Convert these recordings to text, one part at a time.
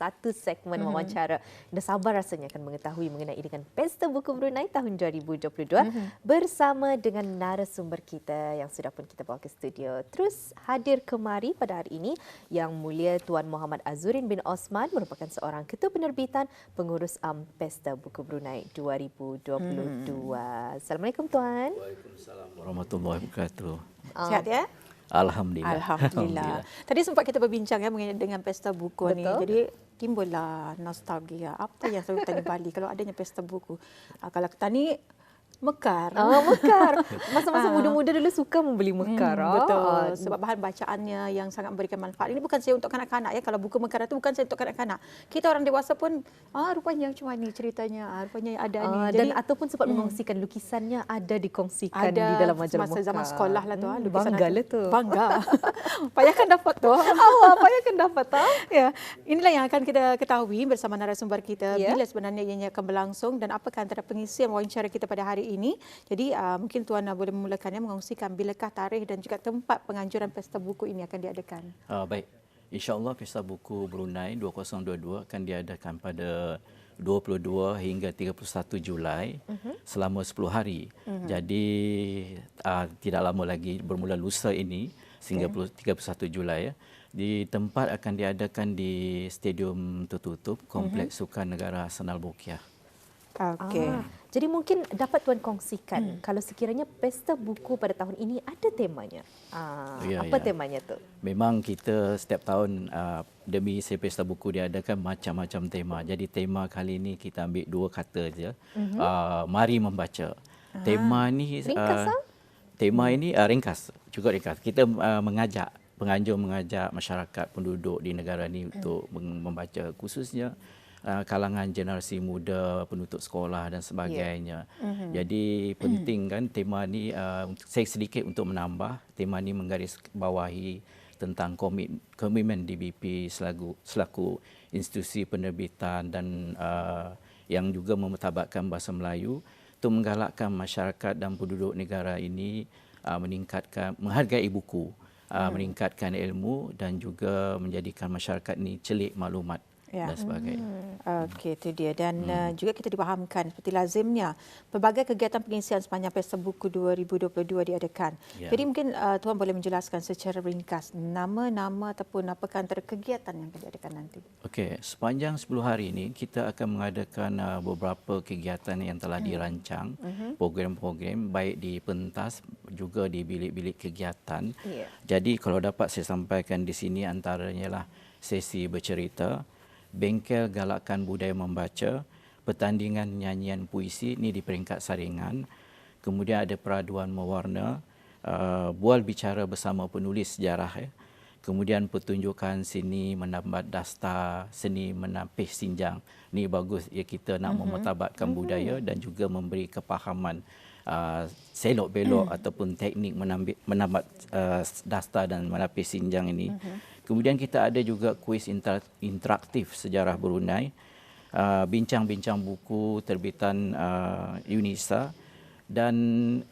satu segmen wawancara. Dah sabar rasanya akan mengetahui mengenai dengan Pesta Buku Brunei tahun 2022 bersama dengan narasumber kita yang sudah pun kita bawa ke studio. Terus hadir kemari pada hari ini Yang Mulia Tuan Muhammad Azurin bin Osman merupakan seorang Ketua Penerbitan Pengurus Pesta Buku Brunei 2022. Assalamualaikum Tuan. Waalaikumsalam warahmatullahi wabarakatuh. Sihat ya? Alhamdulillah. Alhamdulillah. Tadi sempat kita berbincang ya mengenai dengan Pesta Buku ni. Jadi timbullah nostalgia. Apa yang selalu tanya Bali kalau adanya Pesta Buku? Kalau kita ni mekar. Mekar. Masa-masa muda-muda dulu suka membeli mekar. Betul. Sebab bahan bacaannya yang sangat memberikan manfaat. Ini bukan saya untuk kanak-kanak ya. Kalau buku mekar itu bukan saya untuk kanak-kanak. Kita orang dewasa pun, rupanya macam ni ceritanya. Rupanya ada ni. Jadi, dan ataupun sempat mengongsikan lukisannya ada dikongsikan di dalam majalah masa zaman sekolah lah tu. Bangga lah tu. Bangga. Payahkan dapat tu. Payahkan dapat tu. Ya. Inilah yang akan kita ketahui bersama narasumber kita. Bila sebenarnya ianya akan berlangsung dan apakah antara pengisian wawancara kita pada hari ini. Jadi mungkin Tuan boleh memulakannya mengongsikan bilakah tarikh dan juga tempat penganjuran Pesta Buku ini akan diadakan. Baik. InsyaAllah Pesta Buku Brunei 2022 akan diadakan pada 22 hingga 31 Julai selama 10 hari. Jadi tidak lama lagi bermula lusa ini sehingga 31 Julai ya. Di tempat akan diadakan di Stadium Tertutup Kompleks Sukan Negara Senal Bokiah. Okey. Jadi mungkin dapat Tuan kongsikan kalau sekiranya Pesta Buku pada tahun ini ada temanya. Apa temanya tu? Memang kita setiap tahun demi Pesta Buku diadakan macam-macam tema. Jadi tema kali ini kita ambil dua kata saja. Mari membaca. Tema ni ringkas. Tema ini ringkas, cukup ringkas. Kita penganjur mengajak masyarakat penduduk di negara ini untuk membaca, khususnya kalangan generasi muda, penutup sekolah dan sebagainya. Jadi penting kan tema ni, saya sedikit untuk menambah, tema ni menggarisbawahi tentang komitmen DBP selaku institusi penerbitan dan yang juga memetabatkan bahasa Melayu untuk menggalakkan masyarakat dan penduduk negara ini menghargai buku, meningkatkan ilmu dan juga menjadikan masyarakat ini celik maklumat. Dan sebagainya. Okey, itu dia. Dan juga kita dipahamkan seperti lazimnya pelbagai kegiatan pengisian sepanjang Pesta Buku 2022 diadakan. Jadi mungkin Tuan boleh menjelaskan secara ringkas nama-nama ataupun apakah antara kegiatan yang akan diadakan nanti. Okey, sepanjang 10 hari ini kita akan mengadakan beberapa kegiatan yang telah dirancang, program-program baik di pentas juga di bilik-bilik kegiatan. Jadi kalau dapat saya sampaikan di sini antaranya lah sesi bercerita, bengkel galakan budaya membaca, pertandingan nyanyian puisi ini di peringkat saringan, kemudian ada peraduan mewarna, bual bicara bersama penulis sejarah, kemudian pertunjukan seni menambat dasta, seni menapis sinjang. Ini bagus ya, kita nak memetabatkan budaya dan juga memberi kepahaman selok belok ataupun teknik menambat dasta dan menapis sinjang ini. Kemudian kita ada juga kuis interaktif sejarah Brunei, bincang-bincang buku terbitan UNISA, dan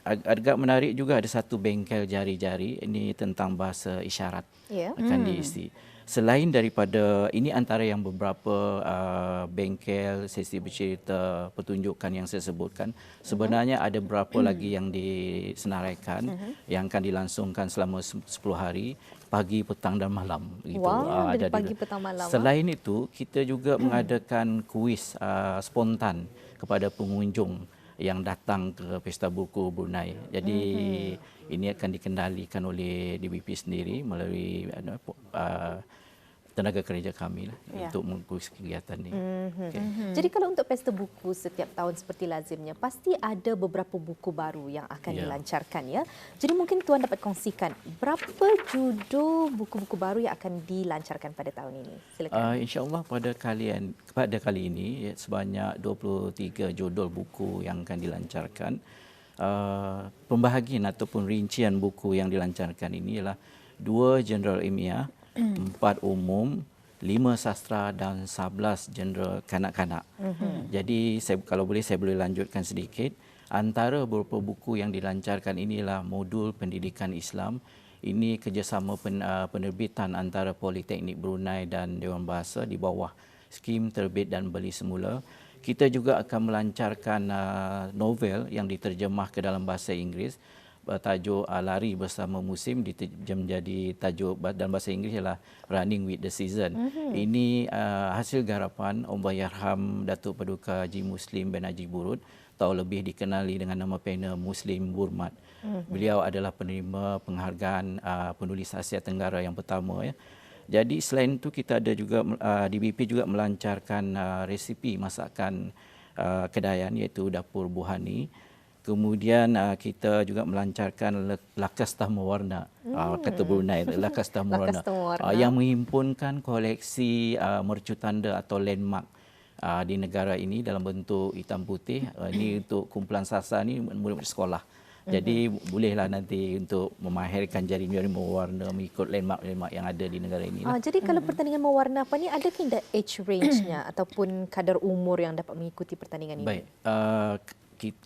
agak menarik juga ada satu bengkel jari-jari, ini tentang bahasa isyarat akan diisi. Selain daripada ini antara yang beberapa bengkel, sesi bercerita, pertunjukan yang saya sebutkan, sebenarnya ada beberapa lagi yang disenaraikan yang akan dilangsungkan selama 10 hari, pagi, petang dan malam. Gitu. Wow, dari pagi, petang, malam. Selain itu, kita juga mengadakan kuis spontan kepada pengunjung yang datang ke Pesta Buku Brunei. Jadi ini akan dikendalikan oleh DBP sendiri melalui tenaga kerja kami lah untuk mengurus kegiatan ini. Jadi kalau untuk Pesta Buku setiap tahun seperti lazimnya, pasti ada beberapa buku baru yang akan dilancarkan ya. Jadi mungkin Tuan dapat kongsikan berapa judul buku-buku baru yang akan dilancarkan pada tahun ini. Silakan. InsyaAllah pada kali ini sebanyak 23 judul buku yang akan dilancarkan. Pembahagian ataupun rincian buku yang dilancarkan ini ialah 2 general ilmiah, 4 umum, 5 sastra dan 11 genre kanak-kanak. Jadi kalau boleh saya boleh lanjutkan sedikit. Antara beberapa buku yang dilancarkan inilah modul pendidikan Islam. Ini kerjasama penerbitan antara Politeknik Brunei dan Dewan Bahasa di bawah skim terbit dan beli semula. Kita juga akan melancarkan novel yang diterjemah ke dalam bahasa Inggeris bertajuk Lari Bersama Musim menjadi tajuk dalam bahasa Inggeris ialah Running with the Season. Ini hasil garapan Allahyarham Datuk Paduka Haji Muslim bin Haji Burud, atau lebih dikenali dengan nama panel Muslim Burmat. Beliau adalah penerima penghargaan penulis Asia Tenggara yang pertama ya. Jadi selain itu kita ada juga DBP juga melancarkan resipi masakan Kedayan iaitu Dapur Buhani. Kemudian kita juga melancarkan Lakas Tamu Warna, kata Brunei, Lakas Tamu Warna, yang menghimpunkan koleksi mercu tanda atau landmark di negara ini dalam bentuk hitam putih. Ini untuk kumpulan sasar ni murid-murid sekolah. Jadi bolehlah nanti untuk memahirkan jari-jari mewarna mengikut landmark-landmark yang ada di negara ini. Jadi kalau pertandingan mewarna apa ni, adakah ada age range-nya ataupun kadar umur yang dapat mengikuti pertandingan ini? Baik.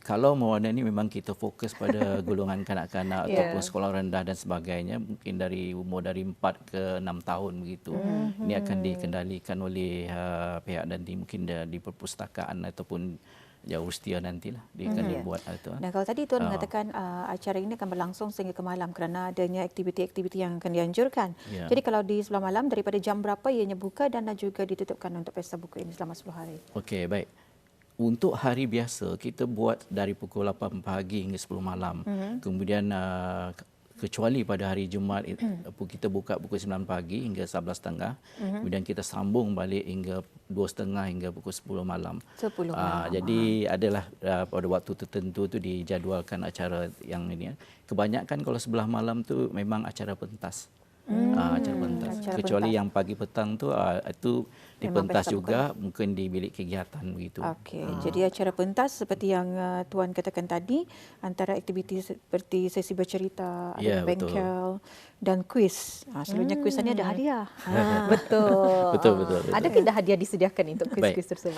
Kalau mewarna ini memang kita fokus pada golongan kanak-kanak ataupun sekolah rendah dan sebagainya, mungkin dari umur dari 4 ke 6 tahun begitu. Ini akan dikendalikan oleh pihak dan mungkin di perpustakaan ataupun jauh setia nantilah dia akan dibuat itu. Dan kalau tadi Tuan mengatakan acara ini akan berlangsung sehingga ke malam kerana adanya aktiviti-aktiviti yang akan dianjurkan. Jadi kalau di sebelah malam daripada jam berapa ianya buka dan juga ditutupkan untuk pesta buku ini selama 10 hari? Okey, baik. Untuk hari biasa kita buat dari pukul 8 pagi hingga 10 malam. Kemudian kecuali pada hari Jumaat kita buka pukul 9 pagi hingga 11.30. Kemudian kita sambung balik hingga 2.30 hingga pukul 10 malam. 10 malam. Jadi adalah pada waktu tertentu tu dijadualkan acara yang ini. Kebanyakan kalau sebelah malam tu memang acara pentas. Acara pentas. Kecuali yang pagi petang tu itu di memang pentas juga bukan? Mungkin di bilik kegiatan begitu. Okey. Jadi acara pentas seperti yang Tuan katakan tadi, antara aktiviti seperti sesi bercerita, ada bengkel dan kuis. Selalunya kuis ini ada hadiah. Betul. Adakah ada hadiah disediakan untuk kuis-kuis tersebut?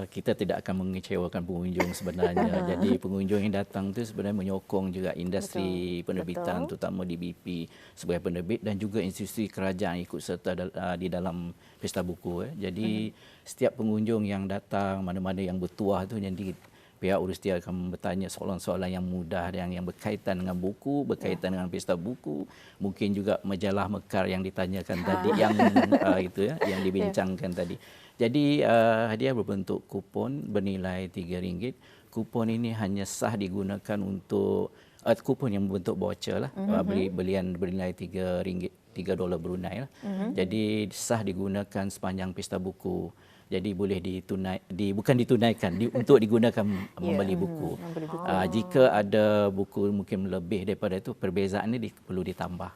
Kita tidak akan mengecewakan pengunjung sebenarnya. Jadi pengunjung yang datang tu sebenarnya menyokong juga industri penerbitan terutama DBP sebagai penerbit dan juga institusi kerajaan ikut serta di dalam pesta buku. Jadi setiap pengunjung yang datang, mana-mana yang bertuah tu, nanti pihak urustia akan bertanya soalan-soalan yang mudah yang berkaitan dengan buku, berkaitan dengan pesta buku, mungkin juga majalah mekar yang ditanyakan tadi, yang yang dibincangkan tadi. Jadi hadiah berbentuk kupon bernilai RM3. Kupon ini hanya sah digunakan untuk kupon yang berbentuk voucher lah, belian bernilai $3 Brunei lah. Jadi sah digunakan sepanjang pesta buku. Jadi boleh bukan ditunaikan, untuk digunakan membeli buku. Jika ada buku mungkin lebih daripada itu, perbezaan ini perlu ditambah.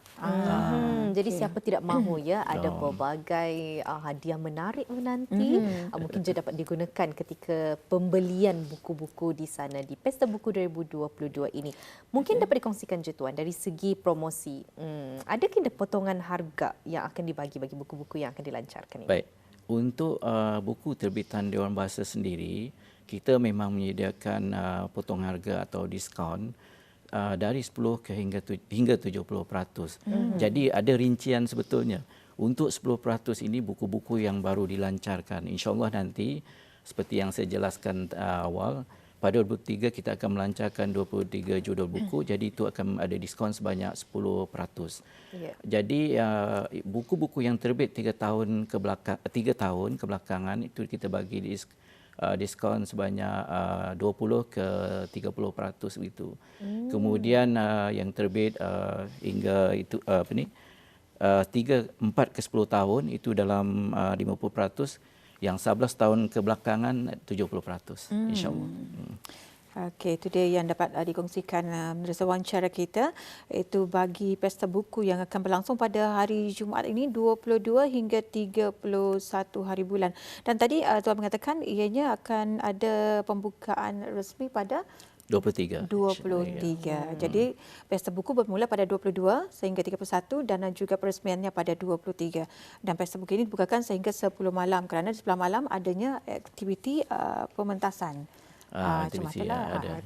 Jadi siapa tidak mahu ada pelbagai hadiah menarik menanti. Mungkin juga dapat digunakan ketika pembelian buku-buku di sana di Pesta Buku 2022 ini. Mungkin dapat dikongsikan je Tuan dari segi promosi. Adakah ada potongan harga yang akan dibagi bagi buku-buku yang akan dilancarkan ini? Baik. Untuk buku terbitan Dewan Bahasa sendiri, kita memang menyediakan potong harga atau diskaun dari 10 hingga 70%. Jadi ada rincian sebetulnya. Untuk 10% ini buku-buku yang baru dilancarkan. InsyaAllah nanti seperti yang saya jelaskan awal, pada 2023 kita akan melancarkan 23 judul buku, jadi itu akan ada diskaun sebanyak 10%. Jadi buku-buku yang terbit 3 tahun kebelakangan itu kita bagi diskaun sebanyak 20 ke 30% begitu. Kemudian yang terbit hingga 4 ke 10 tahun itu dalam 50%. Yang 11 tahun kebelakangan 70%, insya-Allah. Okey, itu dia yang dapat dikongsikan menerusi wawancara kita, iaitu bagi pesta buku yang akan berlangsung pada hari Jumaat ini 22 hingga 31 hari bulan. Dan tadi Tuan mengatakan ianya akan ada pembukaan resmi pada 23. Jadi pesta buku bermula pada 22 sehingga 31 dan juga peresmiannya pada 23. Dan pesta buku ini dibukakan sehingga 10 malam kerana di sebelah malam adanya aktiviti pementasan. Aktiviti ada.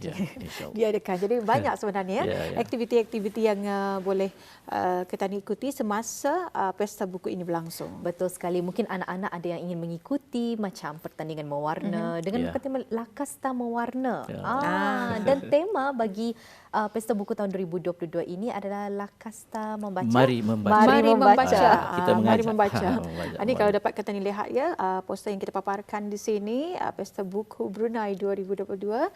Diadakan. Jadi banyak sebenarnya aktiviti-aktiviti yang boleh kita ikuti semasa Pesta Buku ini berlangsung. Betul sekali. Mungkin anak-anak ada yang ingin mengikuti macam pertandingan mewarna dengan bukan tema Lakasta Mewarna. Dan tema bagi Pesta Buku tahun 2022 ini adalah Lakasta Membaca. Mari membaca. Mari membaca. Kita Mari membaca. Ini kalau membaca. dapat kita lihat ya, poster yang kita paparkan di sini, Pesta Buku Brunei 2022,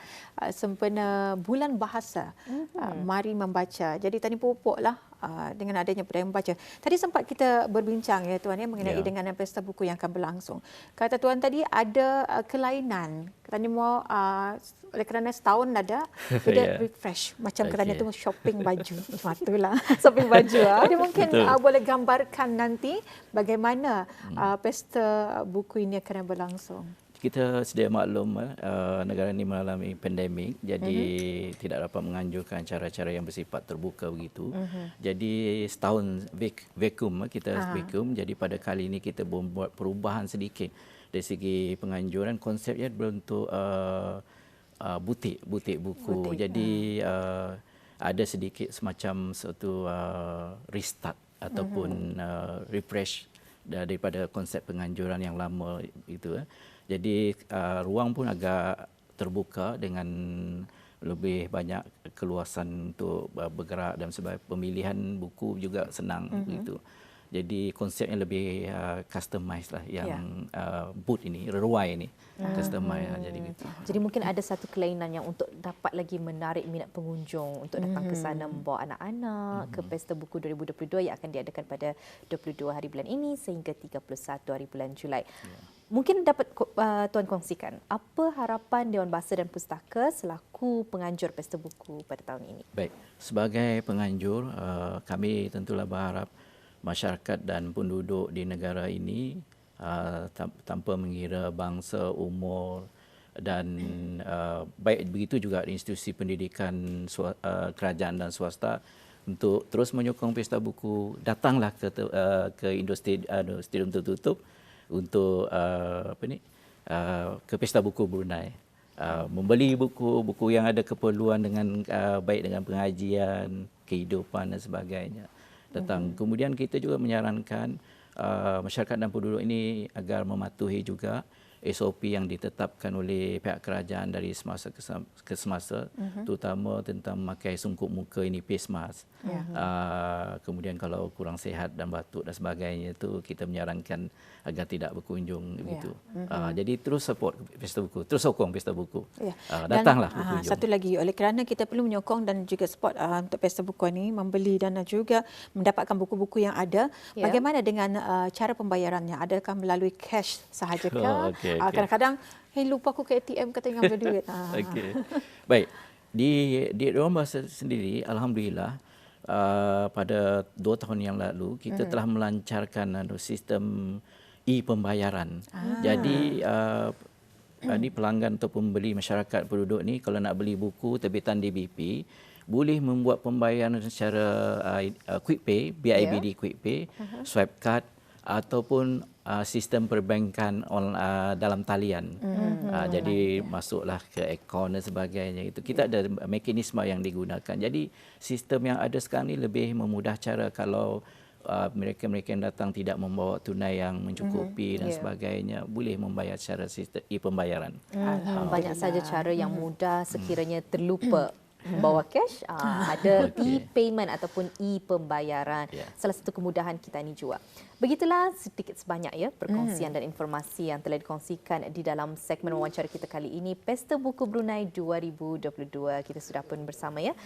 sempena Bulan Bahasa. Mari membaca. Jadi tadi pupuklah dengan adanya budaya membaca. Tadi sempat kita berbincang ya Tuan ya mengenai dengan Pesta Buku yang akan berlangsung. Kata Tuan tadi ada kelainan. Katanya mau oleh kerana setahun ada, kita refresh macam kerana tu shopping baju. Itulah shopping baju. Jadi mungkin boleh gambarkan nanti bagaimana Pesta Buku ini akan berlangsung. Kita sedia maklum negara ini mengalami pandemik, jadi tidak dapat menganjurkan cara-cara yang bersifat terbuka begitu. Jadi setahun vakum, kita vakum. Jadi pada kali ini kita membuat perubahan sedikit dari segi penganjuran. Konsepnya berbentuk butik buku. Jadi ada sedikit semacam satu restart ataupun refresh daripada konsep penganjuran yang lama itu. Jadi ruang pun agak terbuka dengan lebih banyak keluasan untuk bergerak dan sebagainya. Pemilihan buku juga senang begitu. Jadi konsepnya lebih customized lah yang booth ini, ruai ini customized jadi gitu. Jadi mungkin ada satu kelainan yang untuk dapat lagi menarik minat pengunjung untuk datang ke sana membawa anak-anak ke Pesta Buku 2022 yang akan diadakan pada 22 hari bulan ini sehingga 31 hari bulan Julai. Mungkin dapat Tuan kongsikan apa harapan Dewan Bahasa dan Pustaka selaku penganjur Pesta Buku pada tahun ini? Baik, sebagai penganjur kami tentulah berharap masyarakat dan penduduk di negara ini tanpa mengira bangsa, umur dan baik begitu juga institusi pendidikan kerajaan dan swasta untuk terus menyokong Pesta Buku. Datanglah ke industri stadium tertutup untuk ke Pesta Buku Brunei. Membeli buku yang ada keperluan dengan baik dengan pengajian, kehidupan dan sebagainya. Datang. Kemudian kita juga menyarankan masyarakat dan penduduk ini agar mematuhi juga SOP yang ditetapkan oleh pihak kerajaan dari semasa ke semasa, terutama tentang memakai sungkup muka ini face mask. Kemudian kalau kurang sihat dan batuk dan sebagainya itu kita menyarankan agar tidak berkunjung begitu. Jadi terus support Pesta Buku, terus sokong Pesta Buku. Datanglah berkunjung. Satu lagi, oleh kerana kita perlu menyokong dan juga support untuk Pesta Buku ini, membeli dan juga mendapatkan buku-buku yang ada. Bagaimana dengan cara pembayarannya? Adakah melalui cash sahajakah? Kadang-kadang lupa aku ke ATM kata ingat duit. Baik. Di Dewan Bahasa sendiri alhamdulillah pada 2 tahun yang lalu kita telah melancarkan sistem e-pembayaran. Jadi pelanggan atau pembeli masyarakat penduduk ni kalau nak beli buku terbitan DBP boleh membuat pembayaran secara Quick Pay, BIBD Quick Pay, swipe card ataupun sistem perbankan dalam talian. Jadi masuklah ke akaun dan sebagainya. Itu kita ada mekanisme yang digunakan. Jadi sistem yang ada sekarang ni lebih memudah cara kalau mereka-mereka yang datang tidak membawa tunai yang mencukupi dan sebagainya boleh membayar secara sistem e-pembayaran. Banyak saja cara yang mudah sekiranya terlupa membawa cash, ada e-payment ataupun e-pembayaran. Salah satu kemudahan kita ini juga. Begitulah sedikit sebanyak ya perkongsian dan informasi yang telah dikongsikan di dalam segmen wawancara kita kali ini Pesta Buku Brunei 2022. Kita sudah pun bersama ya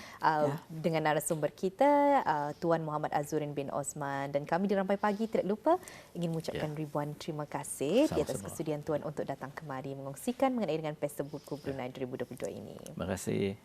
dengan narasumber kita Tuan Muhammad Azurin bin Osman, dan kami di Rampai Pagi tidak lupa ingin mengucapkan ribuan terima kasih di atas kesudian Tuan untuk datang kemari mengongsikan mengenai dengan Pesta Buku Brunei 2022 ini. Terima kasih.